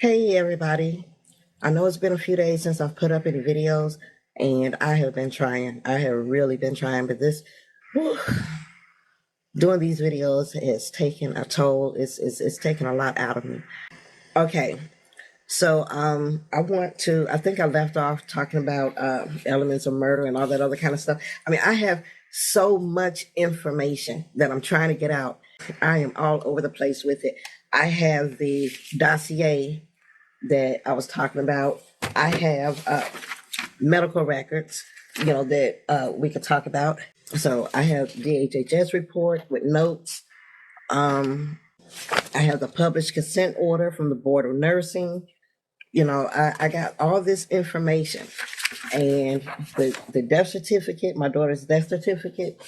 Hey everybody. I know it's been a few days since I've put up any videos and I have been trying. I have really been trying, but whew, doing these videos is taking a toll. It's taking a lot out of me. Okay. So I think I left off talking about elements of murder and all that other kind of stuff. I mean, I have so much information that I'm trying to get out. I am all over the place with it. I have the dossier that I was talking about. I have medical records, that we could talk about. So I have DHHS report with notes. I have the published consent order from the Board of Nursing. I got all this information and the death certificate, my daughter's death certificate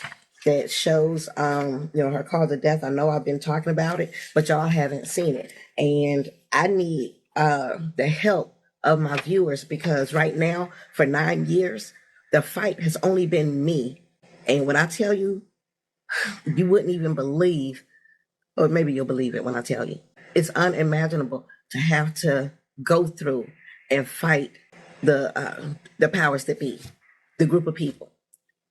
that shows, her cause of death. I know I've been talking about it, but y'all haven't seen it. And I need the help of my viewers because right now, for 9 years, the fight has only been me. And when I tell you, you wouldn't even believe, or maybe you'll believe it when I tell you, it's unimaginable to have to go through and fight the powers that be, the group of people,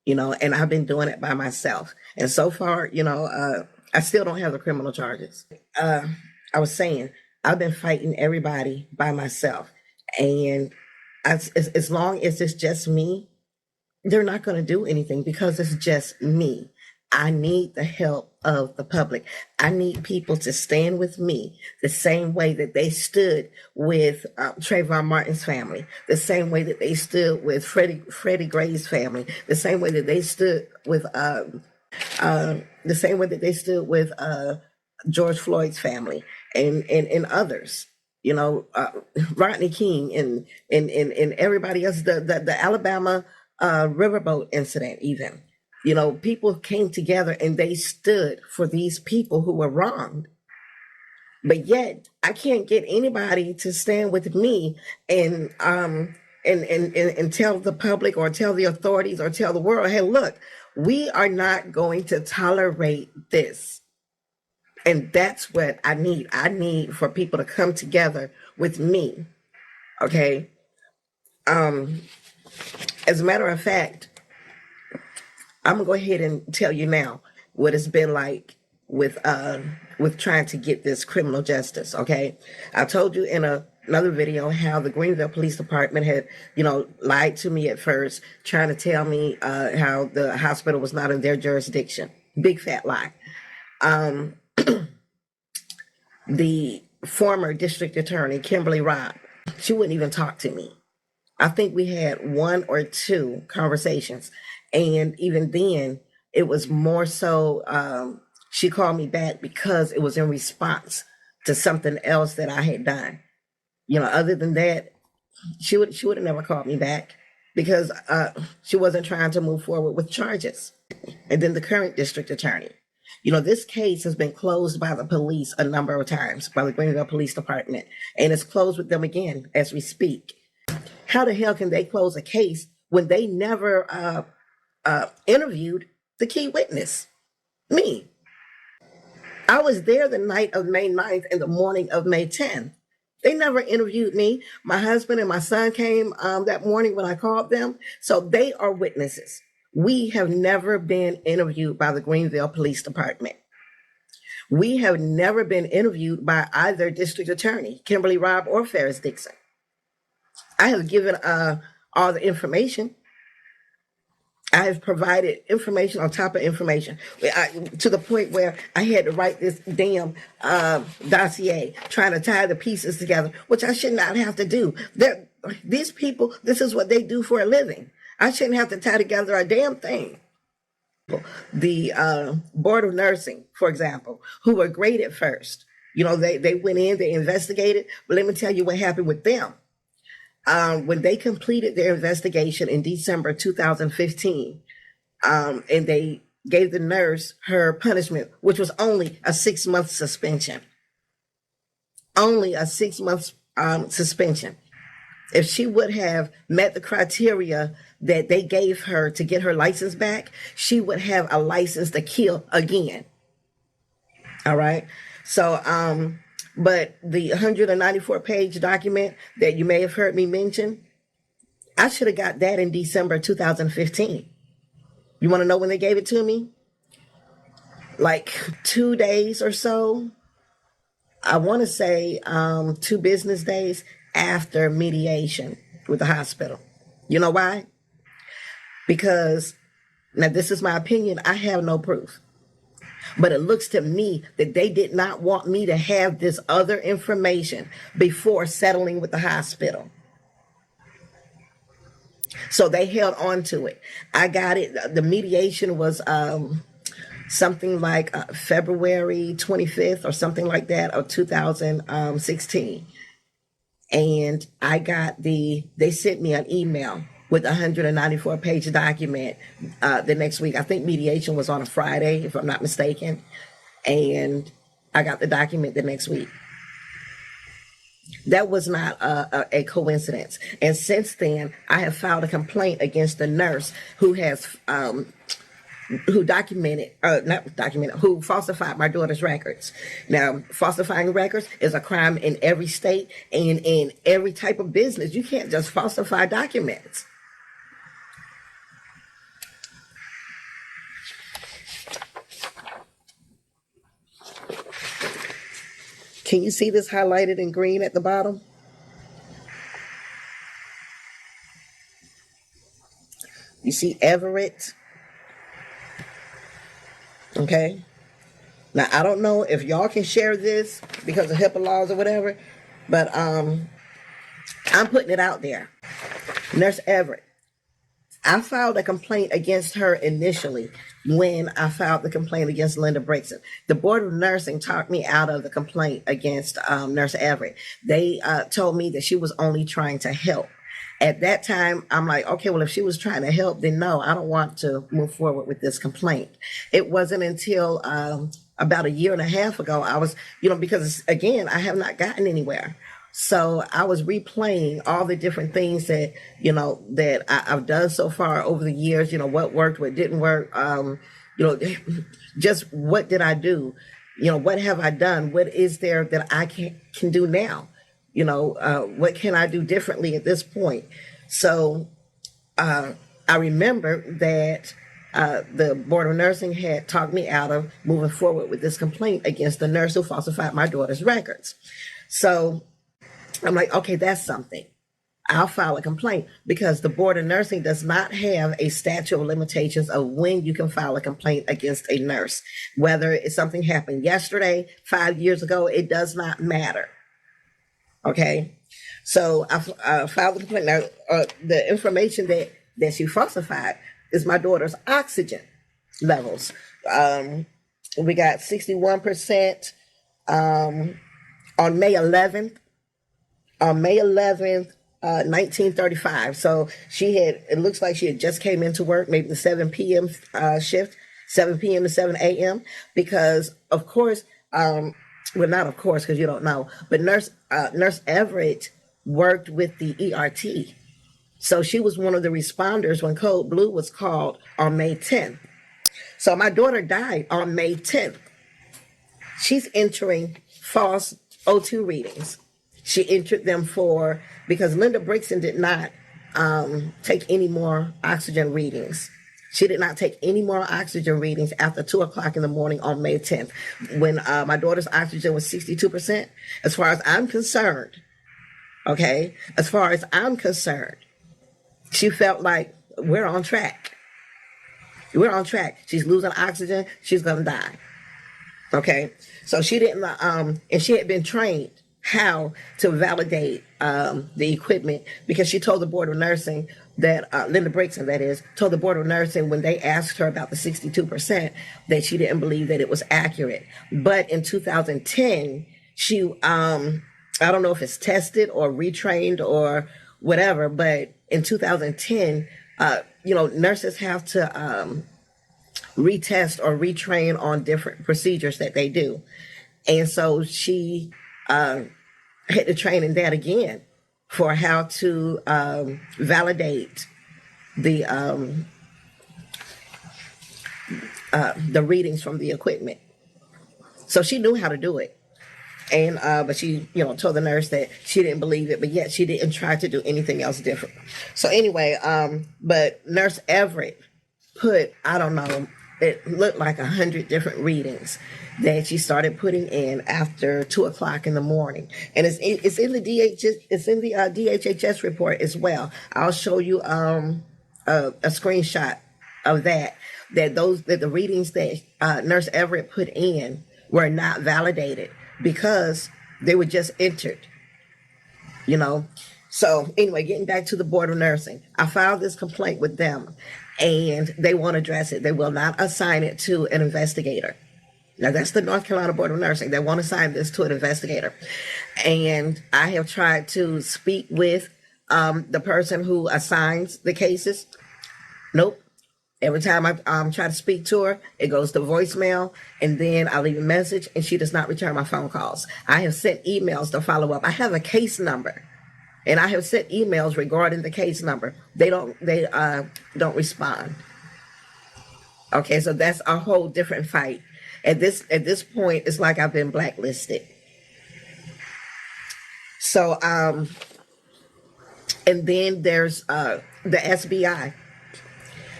and I've been doing it by myself. And so far, I still don't have the criminal charges. I was saying, I've been fighting everybody by myself. And as long as it's just me, they're not going to do anything because it's just me. I need the help of the public. I need people to stand with me the same way that they stood with Trayvon Martin's family, the same way that they stood with Freddie Gray's family, the same way that they stood with George Floyd's family and others. Rodney King and everybody else. The Alabama riverboat incident, even. People came together and they stood for these people who were wronged. But yet, I can't get anybody to stand with me and tell the public or tell the authorities or tell the world, hey, look, we are not going to tolerate this. And that's what I need. I need for people to come together with me. Okay. As a matter of fact, I'm gonna go ahead and tell you now what it's been like with trying to get this criminal justice. Okay, I told you in another video how the Greenville Police Department had, lied to me at first, trying to tell me how the hospital was not in their jurisdiction. Big fat lie. The former district attorney, Kimberly Robb, she wouldn't even talk to me. I think we had one or two conversations. And even then, it was more so, she called me back because it was in response to something else that I had done. Other than that, she would have never called me back because she wasn't trying to move forward with charges. And then the current district attorney. This case has been closed by the police a number of times, by the Greenville Police Department, and it's closed with them again as we speak. How the hell can they close a case when they never interviewed the key witness, me? I was there the night of May 9th and the morning of May 10th. They never interviewed me. My husband and my son came that morning when I called them. So they are witnesses. We have never been interviewed by the Greenville Police Department. We have never been interviewed by either district attorney, Kimberly Robb or Ferris Dixon. I have given all the information. I have provided information on top of information to the point where I had to write this damn dossier trying to tie the pieces together, which I should not have to do. These people, this is what they do for a living. I shouldn't have to tie together a damn thing. The Board of Nursing, for example, who were great at first. They went in, they investigated, but let me tell you what happened with them. When they completed their investigation in December 2015, and they gave the nurse her punishment, which was only a 6-month suspension. Only a 6-month suspension. If she would have met the criteria that they gave her to get her license back, she would have a license to kill again. All right. So But the 194-page document that you may have heard me mention, I should have got that in December 2015. You want to know when they gave it to me? Like 2 days or so. I want to say 2 business days after mediation with the hospital. You know why? Because, now this is my opinion, I have no proof. But it looks to me that they did not want me to have this other information before settling with the hospital. So they held on to it. I got it. The mediation was something like February 25th or something like that of 2016. And I got they sent me an email with a 194-page document the next week. I think mediation was on a Friday, if I'm not mistaken. And I got the document the next week. That was not a coincidence. And since then, I have filed a complaint against the nurse who has who falsified my daughter's records. Now, falsifying records is a crime in every state and in every type of business. You can't just falsify documents. Can you see this highlighted in green at the bottom? You see Everett? Okay. Now, I don't know if y'all can share this because of HIPAA laws or whatever, but I'm putting it out there. Nurse Everett. I filed a complaint against her initially when I filed the complaint against Linda Brixton. The Board of Nursing talked me out of the complaint against Nurse Everett. They told me that she was only trying to help. At that time, I'm like, okay, well, if she was trying to help, then no, I don't want to move forward with this complaint. It wasn't until about a year and a half ago, I was, because again, I have not gotten anywhere. So I was replaying all the different things that, that I've done so far over the years, what worked, what didn't work, just what did I do? What have I done? What is there that I can do now? What can I do differently at this point? So I remember that the Board of Nursing had talked me out of moving forward with this complaint against the nurse who falsified my daughter's records. So I'm like, okay, that's something. I'll file a complaint because the Board of Nursing does not have a statute of limitations of when you can file a complaint against a nurse. Whether it's something happened yesterday, 5 years ago, it does not matter. Okay, so I filed the complaint. Now, the information that she falsified is my daughter's oxygen levels. We got 61% on May 11th. On May 11th, 1935. So it looks like she had just came into work, maybe the 7 p.m. Shift, 7 p.m. to 7 a.m. Because, of course, well, not of course, because you don't know, but Nurse Everett worked with the ERT. So she was one of the responders when Code Blue was called on May 10th. So my daughter died on May 10th. She's entering false O2 readings. She entered them because Linda Brixton did not take any more oxygen readings. She did not take any more oxygen readings after 2 o'clock in the morning on May 10th, when my daughter's oxygen was 62%. As far as I'm concerned, okay, she felt like we're on track. We're on track. She's losing oxygen. She's going to die. Okay. So she didn't, and she had been trained how to validate the equipment, because she told the Board of Nursing that, Linda Brixton, that is, told the Board of Nursing when they asked her about the 62% that she didn't believe that it was accurate. But in 2010, she, I don't know if it's tested or retrained or whatever, but in 2010, nurses have to retest or retrain on different procedures that they do. And so she had to train in that again for how to validate the readings from the equipment. So she knew how to do it. And but she, told the nurse that she didn't believe it, but yet she didn't try to do anything else different. So anyway, but Nurse Everett put, I don't know, it looked like 100 different readings that she started putting in after 2 o'clock in the morning, and it's in the DHHS report as well. I'll show you a screenshot of that. That the readings that Nurse Everett put in were not validated because they were just entered. So anyway, getting back to the Board of Nursing, I filed this complaint with them, and they won't address it. They will not assign it to an investigator. Now, that's the North Carolina Board of Nursing. They won't assign this to an investigator. And I have tried to speak with the person who assigns the cases. Nope. Every time I try to speak to her, it goes to voicemail, and then I leave a message, and she does not return my phone calls. I have sent emails to follow up. I have a case number, and I have sent emails regarding the case number. They don't respond. Okay, so that's a whole different fight. At this point, it's like I've been blacklisted. So, and then there's the SBI.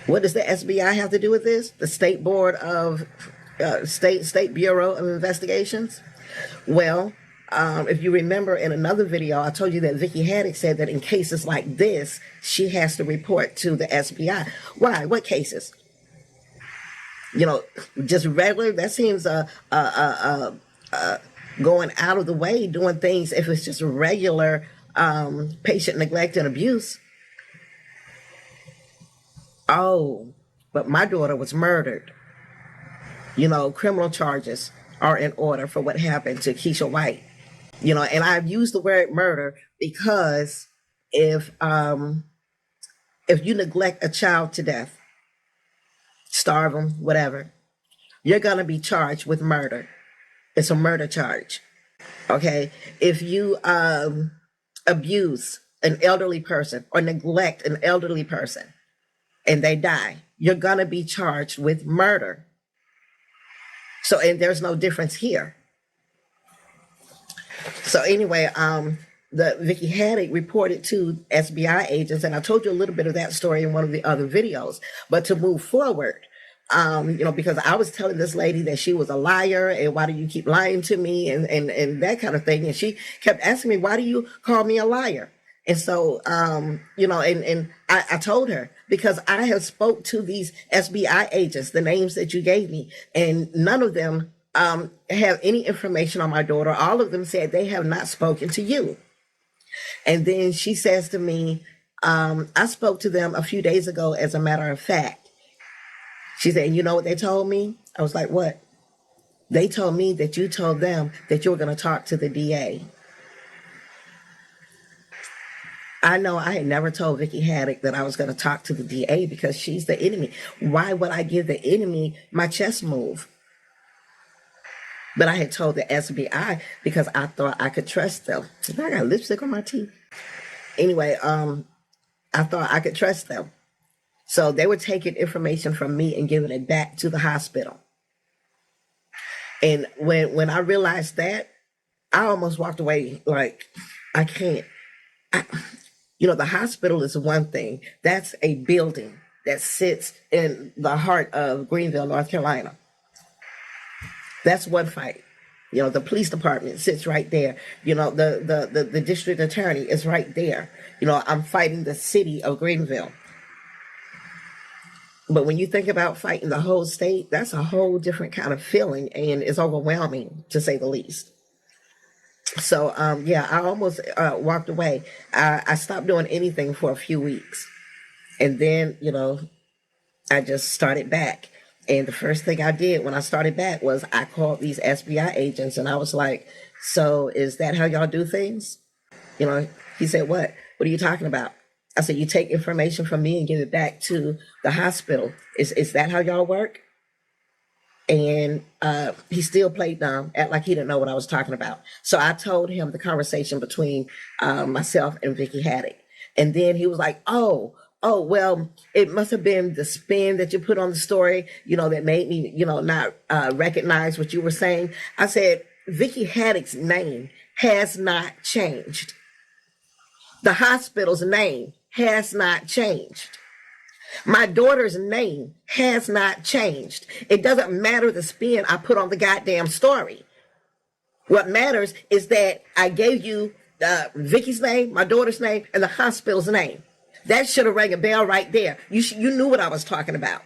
What does the SBI have to do with this? The State Board of State Bureau of Investigations? Well, if you remember in another video, I told you that Vicki Haddock said that in cases like this, she has to report to the SBI. Why? What cases? Just regular. That seems going out of the way, doing things if it's just regular patient neglect and abuse. Oh, but my daughter was murdered. Criminal charges are in order for what happened to Keisha White. And I've used the word murder because if you neglect a child to death, starve them, whatever, you're going to be charged with murder. It's a murder charge. Okay? If you abuse an elderly person or neglect an elderly person and they die, you're going to be charged with murder. So, and there's no difference here. So anyway, the Vicki Haddock reported to SBI agents, and I told you a little bit of that story in one of the other videos. But to move forward, because I was telling this lady that she was a liar, and why do you keep lying to me, and that kind of thing. And she kept asking me, why do you call me a liar? And so, and I told her, because I have spoke to these SBI agents, the names that you gave me, and none of them have any information on my daughter. All of them said they have not spoken to you. And then she says to me, I spoke to them a few days ago, as a matter of fact. She said, you know what they told me? I was like, what? They told me that you told them that you were going to talk to the DA. I know I had never told Vicki Haddock that I was going to talk to the DA because she's the enemy. Why would I give the enemy my chess move? But I had told the SBI because I thought I could trust them. I got lipstick on my teeth. Anyway, I thought I could trust them. So they were taking information from me and giving it back to the hospital. And when I realized that, I almost walked away like, I can't. The hospital is one thing. That's a building that sits in the heart of Greenville, North Carolina. That's one fight. The police department sits right there. The district attorney is right there. I'm fighting the city of Greenville. But when you think about fighting the whole state, that's a whole different kind of feeling, and it's overwhelming, to say the least. So, I almost walked away. I stopped doing anything for a few weeks. And then, I just started back. And the first thing I did when I started back was I called these SBI agents, and I was like, so is that how y'all do things? He said, what? What are you talking about? I said, you take information from me and give it back to the hospital. Is that how y'all work? And he still played dumb, act like he didn't know what I was talking about. So I told him the conversation between myself and Vicki Haddock. And then he was like, oh, well, it must have been the spin that you put on the story, that made me, not recognize what you were saying. I said, Vicky Haddock's name has not changed. The hospital's name has not changed. My daughter's name has not changed. It doesn't matter the spin I put on the goddamn story. What matters is that I gave you Vicky's name, my daughter's name, and the hospital's name. That should have rang a bell right there. You knew what I was talking about.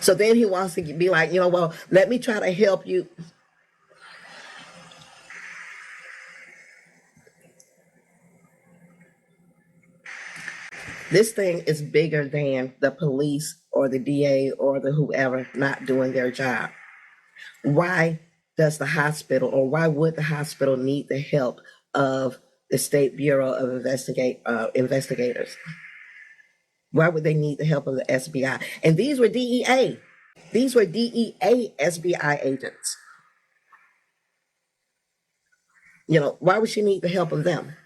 So then he wants to be like, well, let me try to help you. This thing is bigger than the police or the DA or the whoever not doing their job. Why does the hospital, or why would the hospital need the help of the State Bureau of Investigators? Why would they need the help of the SBI? And these were DEA. These were DEA SBI agents. Why would she need the help of them?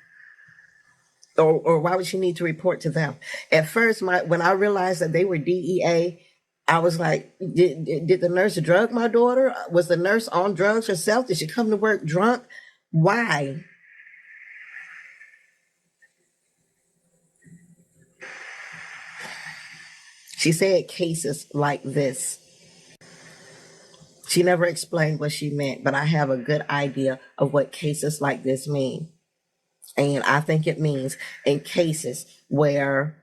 Or why would she need to report to them? At first, when I realized that they were DEA, I was like, did the nurse drug my daughter? Was the nurse on drugs herself? Did she come to work drunk? Why? She said cases like this. She never explained what she meant, but I have a good idea of what cases like this mean. And I think it means in cases where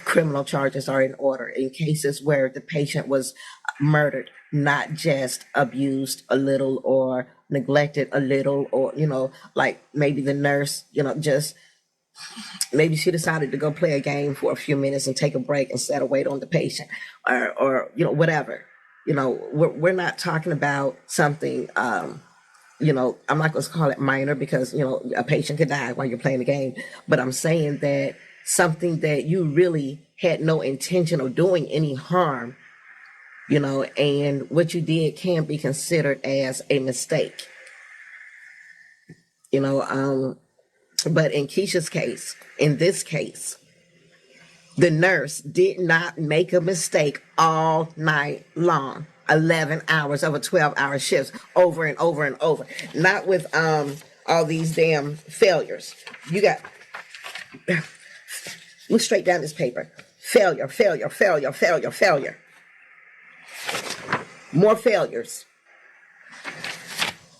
criminal charges are in order, in cases where the patient was murdered, not just abused a little or neglected a little, or, like maybe the nurse, just maybe she decided to go play a game for a few minutes and take a break instead of wait on the patient, or whatever. We're not talking about something, I'm not going to call it minor because, a patient could die while you're playing the game. But I'm saying that something that you really had no intention of doing any harm, and what you did can be considered as a mistake. But in Keisha's case, in this case, the nurse did not make a mistake all night long. 11 hours of a 12-hour shift over and over and over. Not with all these damn failures. You got, look straight down this paper. Failure, failure, failure, failure, failure. More failures.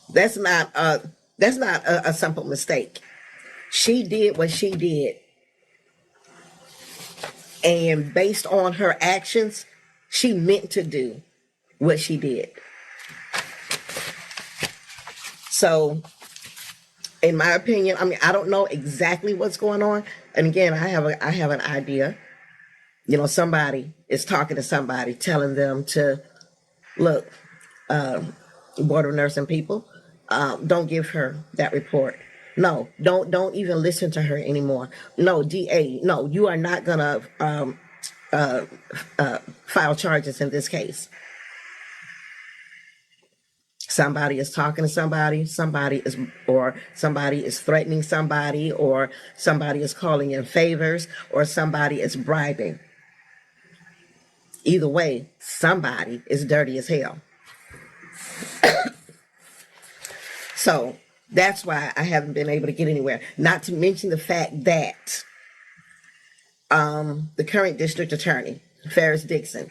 That's not a simple mistake. She did what she did. And based on her actions, she meant to do what she did. So, in my opinion, I don't know exactly what's going on. And again, I have an idea. Somebody is talking to somebody, telling them to, look, board of nursing people, don't give her that report. No, don't even listen to her anymore. No, DA, no, you are not gonna file charges in this case. Somebody is talking to somebody is threatening somebody, or somebody is calling in favors, or somebody is bribing. Either way, somebody is dirty as hell. So that's why I haven't been able to get anywhere. Not to mention the fact that the current district attorney, Ferris Dixon,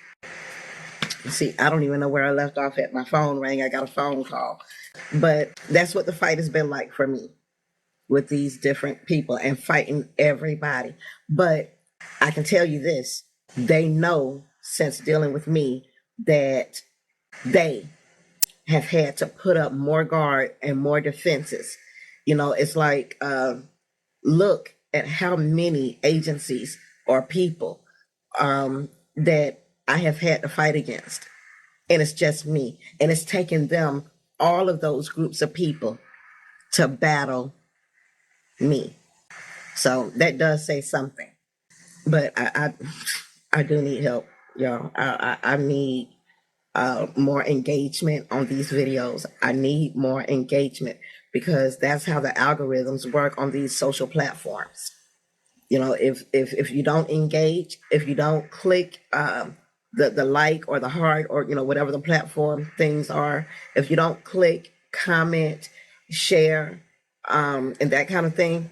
see, I don't even know where I left off at. My phone rang. I got a phone call. But that's what the fight has been like for me with these different people and fighting everybody. But I can tell you this. They know since dealing with me that they have had to put up more guard and more defenses. It's like, look at how many agencies or people that I have had to fight against. And it's just me. And it's taken them, all of those groups of people, to battle me. So that does say something. But I do need help, y'all. I need more engagement on these videos. I need more engagement because that's how the algorithms work on these social platforms. If you don't engage, if you don't click the like or the heart or whatever the platform things are, if you don't click comment, share, and that kind of thing,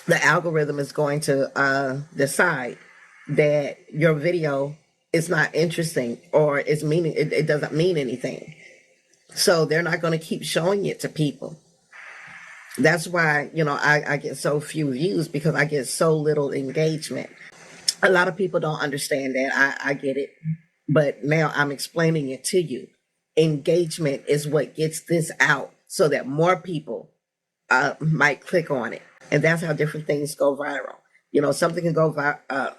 the algorithm is going to decide that your video is not interesting or it doesn't mean anything. So they're not going to keep showing it to people. That's why, I get so few views, because I get so little engagement. A lot of people don't understand that. I get it. But now I'm explaining it to you. Engagement is what gets this out so that more people might click on it. And that's how different things go viral. Something can go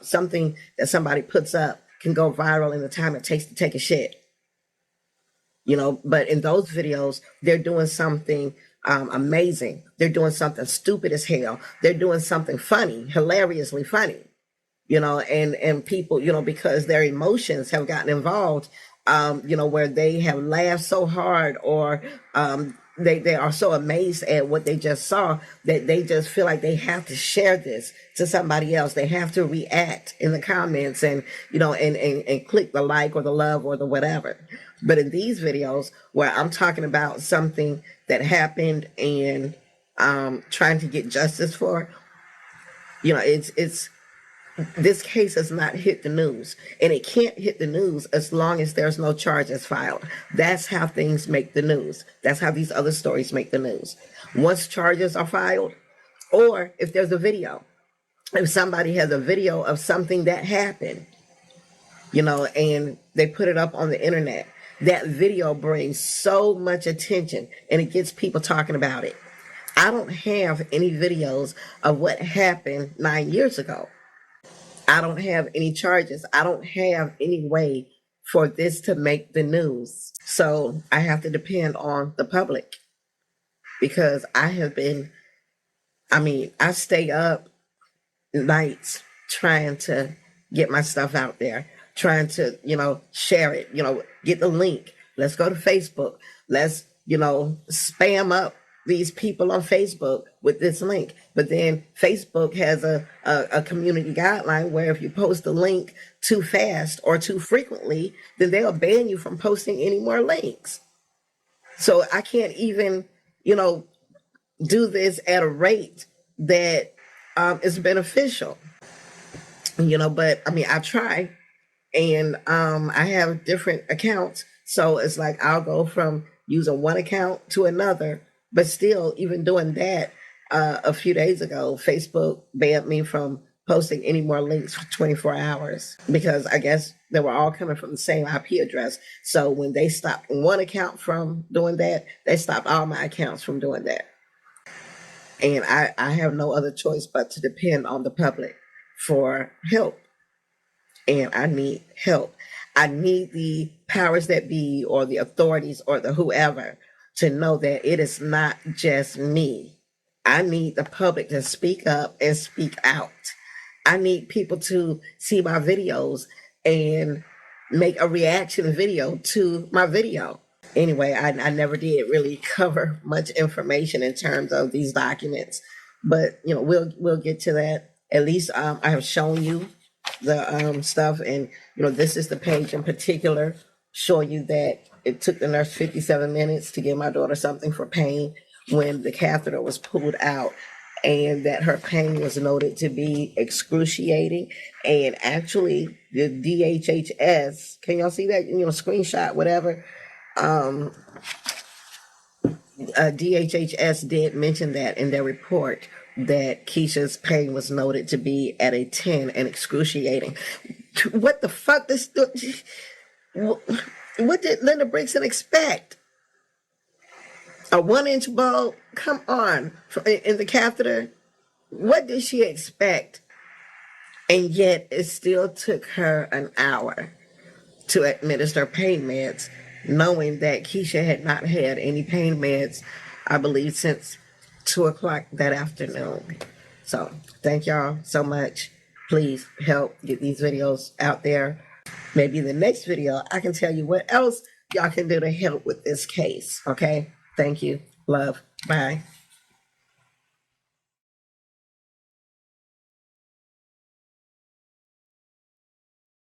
something that somebody puts up can go viral in the time it takes to take a shit. But in those videos, they're doing something amazing. They're doing something stupid as hell. They're doing something funny, hilariously funny. And people, because their emotions have gotten involved, where they have laughed so hard, or they are so amazed at what they just saw that they just feel like they have to share this to somebody else. They have to react in the comments and, and click the like or the love or the whatever. But in these videos where I'm talking about something that happened and trying to get justice for, it's this case has not hit the news, and it can't hit the news as long as there's no charges filed. That's how things make the news. That's how these other stories make the news. Once charges are filed, or if there's a video, if somebody has a video of something that happened, and they put it up on the internet, that video brings so much attention and it gets people talking about it. I don't have any videos of what happened 9 years ago. I don't have any charges. I don't have any way for this to make the news. So I have to depend on the public, because I stay up nights trying to get my stuff out there, trying to, share it, get the link. Let's go to Facebook. Let's, spam up these people on Facebook with this link. But then Facebook has a community guideline where if you post a link too fast or too frequently, then they'll ban you from posting any more links. So I can't even, do this at a rate that is beneficial. But I try, and I have different accounts. So it's like I'll go from using one account to another. But still, even doing that, a few days ago, Facebook banned me from posting any more links for 24 hours, because I guess they were all coming from the same IP address. So when they stopped one account from doing that, they stopped all my accounts from doing that. And I have no other choice but to depend on the public for help. And I need help. I need the powers that be, or the authorities, or the whoever, to know that it is not just me. I need the public to speak up and speak out. I need people to see my videos and make a reaction video to my video. Anyway, I never did really cover much information in terms of these documents, but we'll get to that. At least I have shown you the stuff, and this is the page in particular showing you that it took the nurse 57 minutes to give my daughter something for pain when the catheter was pulled out, and that her pain was noted to be excruciating. And actually, the DHHS, can y'all see that? Screenshot, whatever. DHHS did mention that in their report, that Keisha's pain was noted to be at a 10 and excruciating. What the fuck? What did Linda Brixton expect? A 1-inch bulb? Come on. In the catheter? What did she expect? And yet it still took her an hour to administer pain meds, knowing that Keisha had not had any pain meds, I believe, since 2:00 that afternoon. So thank y'all so much. Please help get these videos out there. Maybe in the next video, I can tell you what else y'all can do to help with this case. Okay? Thank you. Love. Bye.